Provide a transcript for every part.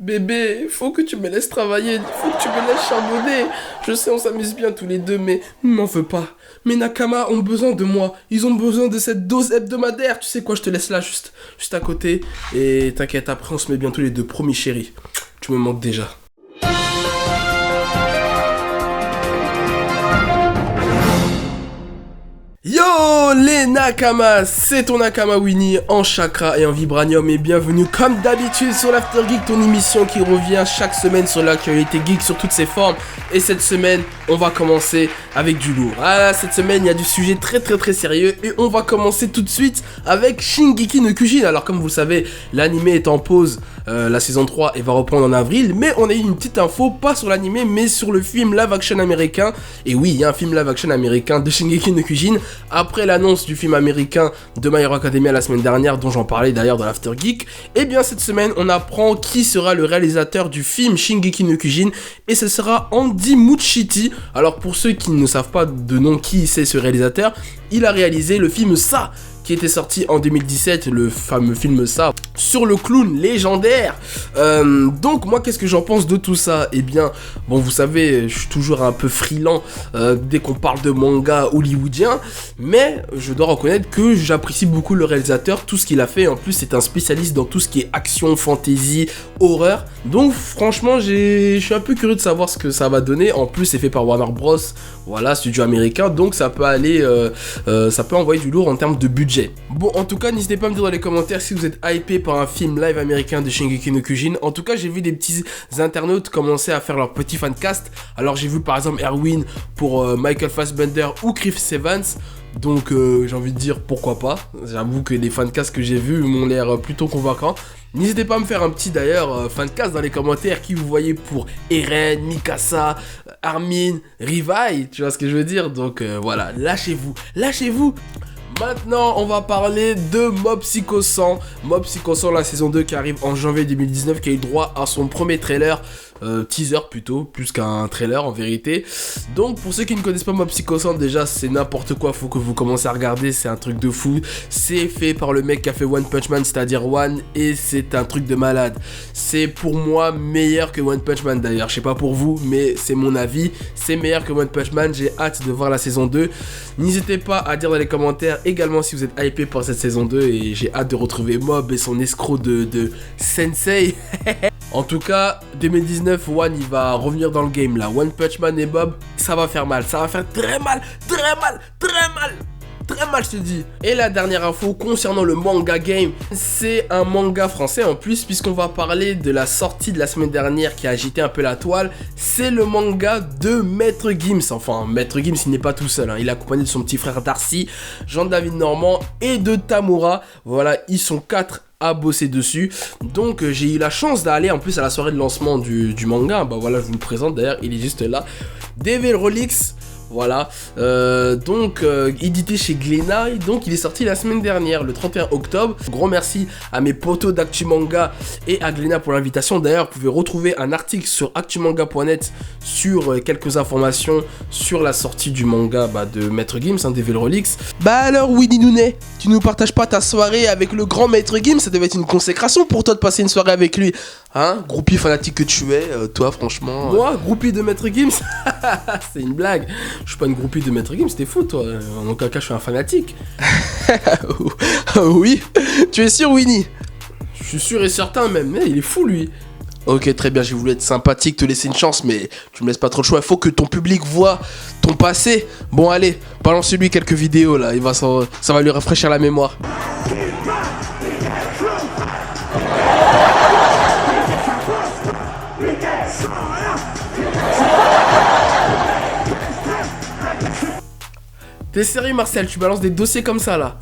Bébé, faut que tu me laisses travailler, faut que tu me laisses charbonner. Je sais, on s'amuse bien tous les deux, mais m'en veux pas. Mes Nakama ont besoin de moi, ils ont besoin de cette dose hebdomadaire. Tu sais quoi, je te laisse là, juste à côté. Et t'inquiète, après on se met bien tous les deux, promis chérie. Tu me manques déjà. Yo les Nakama, c'est ton Nakama Winnie en chakra et en vibranium et bienvenue comme d'habitude sur l'After Geek, ton émission qui revient chaque semaine sur l'actualité geek sur toutes ses formes. Et cette semaine, on va commencer avec du lourd. Ah, cette semaine, il y a du sujet très sérieux et on va commencer tout de suite avec Shingeki no Kyojin. Alors comme vous le savez, l'anime est en pause, la saison 3 et va reprendre en avril, mais on a eu une petite info, pas sur l'anime mais sur le film live action américain. Et oui, il y a un film live action américain de Shingeki no Kyojin après l'annonce du film américain de My Hero Academia la semaine dernière, dont j'en parlais d'ailleurs dans l'After Geek. Et bien cette semaine, on apprend qui sera le réalisateur du film Shingeki no Kyojin et ce sera Andy Muschietti. Alors pour ceux qui ne savent pas de nom qui c'est ce réalisateur, il a réalisé le film Ça, qui était sorti en 2017, le fameux film Ça, sur le clown légendaire. Donc moi, qu'est-ce que j'en pense de tout ça? Eh bien, bon, vous savez, je suis toujours un peu friand dès qu'on parle de manga hollywoodien, mais je dois reconnaître que j'apprécie beaucoup le réalisateur, tout ce qu'il a fait. En plus, c'est un spécialiste dans tout ce qui est action, fantasy, horreur. Donc franchement, je suis un peu curieux de savoir ce que ça va donner. En plus, c'est fait par Warner Bros, voilà, studio américain, donc ça peut aller, ça peut envoyer du lourd en termes de budget. Bon, en tout cas, n'hésitez pas à me dire dans les commentaires si vous êtes hypé par un film live américain de Shingeki no Kyojin. En tout cas, j'ai vu des petits internautes commencer à faire leur petit fancast. Alors, j'ai vu par exemple Erwin pour Michael Fassbender ou Chris Evans. Donc, j'ai envie de dire pourquoi pas. J'avoue que les fancasts que j'ai vus m'ont l'air plutôt convaincants. N'hésitez pas à me faire un petit d'ailleurs fancast dans les commentaires qui vous voyez pour Eren, Mikasa, Armin, Rivai. Tu vois ce que je veux dire? Donc, voilà, lâchez-vous. Maintenant, on va parler de Mob Psycho 100. Mob Psycho 100, la saison 2 qui arrive en janvier 2019, qui a eu droit à son premier trailer, teaser plutôt, plus qu'un trailer en vérité. Donc, pour ceux qui ne connaissent pas Mob Psycho 100, déjà, c'est n'importe quoi, faut que vous commencez à regarder, c'est un truc de fou. C'est fait par le mec qui a fait One Punch Man, c'est-à-dire One, et c'est un truc de malade. C'est pour moi meilleur que One Punch Man d'ailleurs, je sais pas pour vous, mais c'est mon avis, c'est meilleur que One Punch Man, j'ai hâte de voir la saison 2. N'hésitez pas à dire dans les commentaires également si vous êtes hypé par cette saison 2 et j'ai hâte de retrouver Mob et son escroc de Sensei. En tout cas, 2019, One il va revenir dans le game là. One Punch Man et Mob, ça va faire mal, ça va faire très mal, je te dis. Et la dernière info concernant le manga game, c'est un manga français en plus, puisqu'on va parler de la sortie de la semaine dernière qui a agité un peu la toile. C'est le manga de Maître Gims. Enfin, Maître Gims, il n'est pas tout seul, hein. Il est accompagné de son petit frère Darcy, Jean-David Normand et de Tamura. Voilà, ils sont 4 à bosser dessus. Donc j'ai eu la chance d'aller en plus à la soirée de lancement du manga. Bah voilà, je vous le présente d'ailleurs, il est juste là. Devil Relics. Voilà, donc édité chez Glénat, donc il est sorti la semaine dernière, le 31 octobre. Gros merci à mes potos d'Actu Manga et à Glénat pour l'invitation. D'ailleurs, vous pouvez retrouver un article sur actumanga.net sur quelques informations sur la sortie du manga de Maître Gims, Devil Relics. Bah alors Winnie Nounet, tu nous partages pas ta soirée avec le grand Maître Gims? Ça devait être une consécration pour toi de passer une soirée avec lui. Hein, groupie fanatique que tu es, toi franchement... Moi, groupie de Maître Gims? C'est une blague. Je suis pas une groupie de Maître Gims, t'es fou toi. En aucun cas je suis un fanatique. Oui, tu es sûr Winnie? Je suis sûr et certain même, mais il est fou lui. Ok, très bien, j'ai voulu être sympathique, te laisser une chance, mais tu me laisses pas trop le choix. Il faut que ton public voit ton passé. Bon allez, balance-lui quelques vidéos là, ça va lui rafraîchir la mémoire. T'es sérieux Marcel, tu balances des dossiers comme ça là?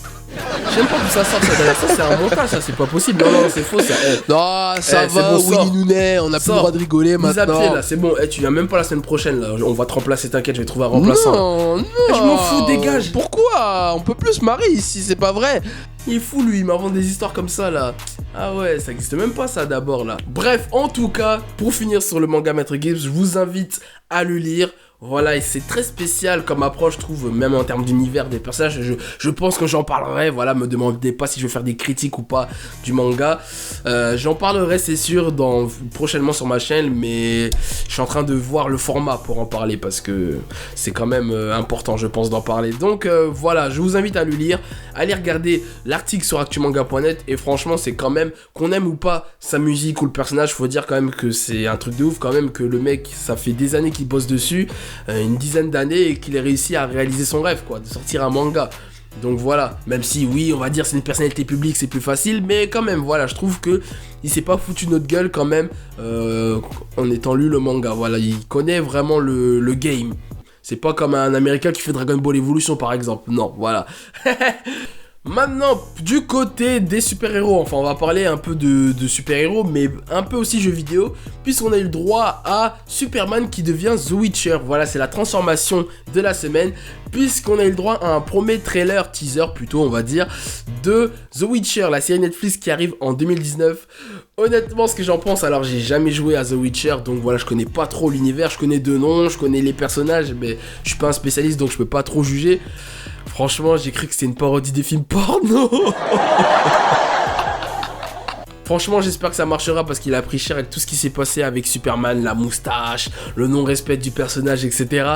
J'aime pas d'où ça sort, ça derrière ça, c'est un montage, ça, c'est pas possible. Non, c'est faux ça. Non, ça va, bon, Winnie Nounet, on a plus le droit de rigoler maintenant. Pied, là, c'est bon, tu viens même pas la semaine prochaine là, on va te remplacer, t'inquiète, je vais trouver un remplaçant. Non, je m'en fous, dégage. Pourquoi? On peut plus se marier ici, c'est pas vrai. Il est fou lui, il m'invente des histoires comme ça là. Ah ouais, ça existe même pas ça d'abord là. Bref, en tout cas, pour finir sur le manga Maître Gims, je vous invite à le lire. Voilà, et c'est très spécial comme approche, je trouve, même en termes d'univers des personnages. Je pense que j'en parlerai, voilà, me demandez pas si je vais faire des critiques ou pas du manga. J'en parlerai, c'est sûr, prochainement sur ma chaîne, mais je suis en train de voir le format pour en parler parce que c'est quand même important, je pense, d'en parler. Donc voilà, je vous invite à le lire, allez regarder l'article sur actumanga.net, et franchement, c'est quand même, qu'on aime ou pas sa musique ou le personnage, faut dire quand même que c'est un truc de ouf, quand même, que le mec, ça fait des années qu'il bosse dessus, une dizaine d'années, et qu'il ait réussi à réaliser son rêve, quoi, de sortir un manga. Donc voilà, même si oui, on va dire c'est une personnalité publique, c'est plus facile, mais quand même, voilà, je trouve que il s'est pas foutu notre gueule quand même en étant lu le manga. Voilà, il connaît vraiment le game. C'est pas comme un américain qui fait Dragon Ball Evolution par exemple. Non, voilà. Maintenant, du côté des super-héros, enfin on va parler un peu de super-héros, mais un peu aussi jeux vidéo, puisqu'on a eu le droit à Superman qui devient The Witcher. Voilà, c'est la transformation de la semaine, puisqu'on a eu le droit à un premier trailer, teaser plutôt on va dire, de The Witcher, la série Netflix qui arrive en 2019. Honnêtement, ce que j'en pense, alors j'ai jamais joué à The Witcher, donc voilà, je connais pas trop l'univers, je connais deux noms, je connais les personnages, mais je suis pas un spécialiste, donc je peux pas trop juger. Franchement, j'ai cru que c'était une parodie des films porno. Franchement, j'espère que ça marchera parce qu'il a pris cher avec tout ce qui s'est passé avec Superman, la moustache, le non-respect du personnage, etc.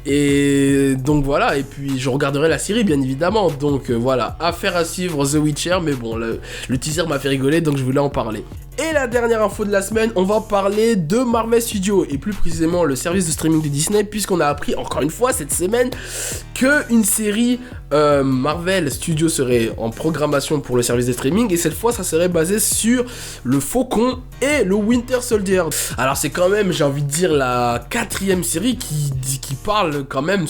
Et donc voilà, et puis je regarderai la série bien évidemment. Donc voilà, affaire à suivre The Witcher, mais bon, le teaser m'a fait rigoler, donc je voulais en parler. Et la dernière info de la semaine, on va parler de Marvel Studios, et plus précisément le service de streaming de Disney, puisqu'on a appris encore une fois cette semaine qu'une série Marvel Studios serait en programmation pour le service de streaming, et cette fois ça serait basé sur le Faucon et le Winter Soldier. Alors c'est quand même, j'ai envie de dire, la 4e série qui parle quand même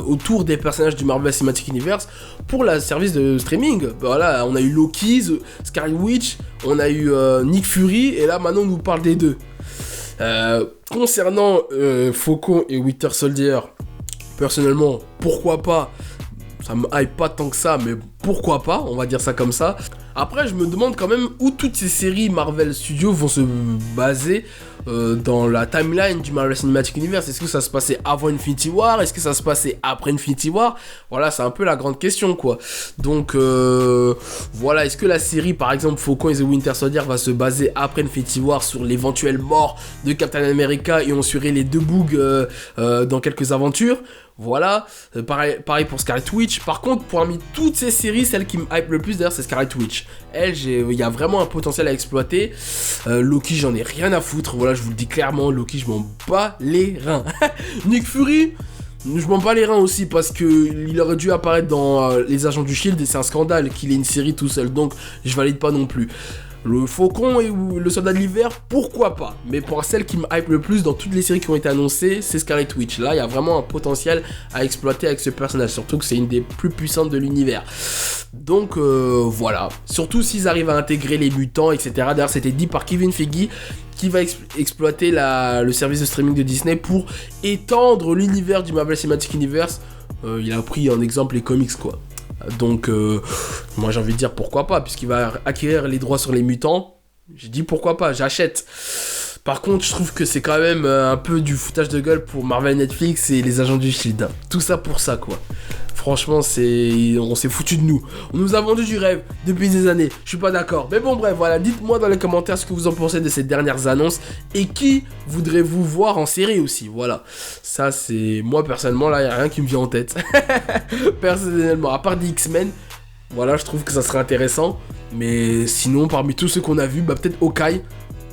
autour des personnages du Marvel Cinematic Universe pour le service de streaming. Voilà, on a eu Loki, Scarlet Witch, on a eu Nick Fury, et là maintenant on nous parle des deux. Concernant Faucon et Winter Soldier, personnellement, pourquoi pas? Ça me hype pas tant que ça, mais pourquoi pas, on va dire ça comme ça. Après, je me demande quand même où toutes ces séries Marvel Studios vont se baser dans la timeline du Marvel Cinematic Universe. Est-ce que ça se passait avant Infinity War? Est-ce que ça se passait après Infinity War? Voilà, c'est un peu la grande question, quoi. Donc, voilà, est-ce que la série, par exemple, Faucon et The Winter Soldier va se baser après Infinity War sur l'éventuelle mort de Captain America et on suivrait les deux bougs dans quelques aventures? Voilà, pareil pour Scarlet Witch. Par contre, parmi toutes ces séries, celle qui me hype le plus d'ailleurs, c'est Scarlet Witch. Elle, il y a vraiment un potentiel à exploiter. Loki, j'en ai rien à foutre. Voilà, je vous le dis clairement, Loki, je m'en bats les reins. Nick Fury, je m'en bats les reins aussi parce que il aurait dû apparaître dans Les Agents du Shield et c'est un scandale qu'il ait une série tout seul. Donc, je valide pas non plus. Le Faucon et le Soldat de l'Hiver, pourquoi pas? Mais pour celle qui me hype le plus dans toutes les séries qui ont été annoncées, c'est Scarlet Witch. Là, il y a vraiment un potentiel à exploiter avec ce personnage, surtout que c'est une des plus puissantes de l'univers. Donc voilà, surtout s'ils arrivent à intégrer les mutants, etc. D'ailleurs, c'était dit par Kevin Feige qui va exploiter le service de streaming de Disney pour étendre l'univers du Marvel Cinematic Universe. Il a pris en exemple les comics, quoi. Donc, moi j'ai envie de dire pourquoi pas, puisqu'il va acquérir les droits sur les mutants. J'ai dit pourquoi pas, j'achète. Par contre, je trouve que c'est quand même un peu du foutage de gueule pour Marvel Netflix et les Agents du Shield. Tout ça pour ça, quoi. Franchement, on s'est foutu de nous. On nous a vendu du rêve depuis des années. Je suis pas d'accord. Mais bon, bref, voilà. Dites-moi dans les commentaires ce que vous en pensez de ces dernières annonces. Et qui voudrez-vous voir en série aussi. Voilà. Ça, c'est... Moi, personnellement, là, il n'y a rien qui me vient en tête. Personnellement, à part des X-Men. Voilà, je trouve que ça serait intéressant. Mais sinon, parmi tous ceux qu'on a vus, bah peut-être Hawkeye.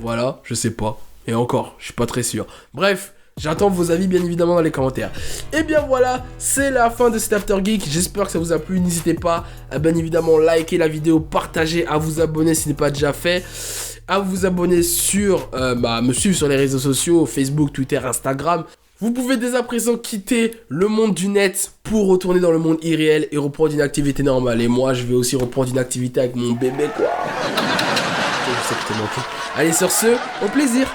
Voilà, je sais pas. Et encore, je suis pas très sûr. Bref. J'attends vos avis bien évidemment dans les commentaires. Et bien voilà, c'est la fin de cet After Geek. J'espère que ça vous a plu. N'hésitez pas à bien évidemment liker la vidéo, partager, à vous abonner si ce n'est pas déjà fait, à vous abonner me suivre sur les réseaux sociaux, Facebook, Twitter, Instagram. Vous pouvez dès à présent quitter le monde du net pour retourner dans le monde irréel et reprendre une activité normale. Et moi, je vais aussi reprendre une activité avec mon bébé, quoi. Je sais que t'es manqué. Allez, sur ce, au plaisir.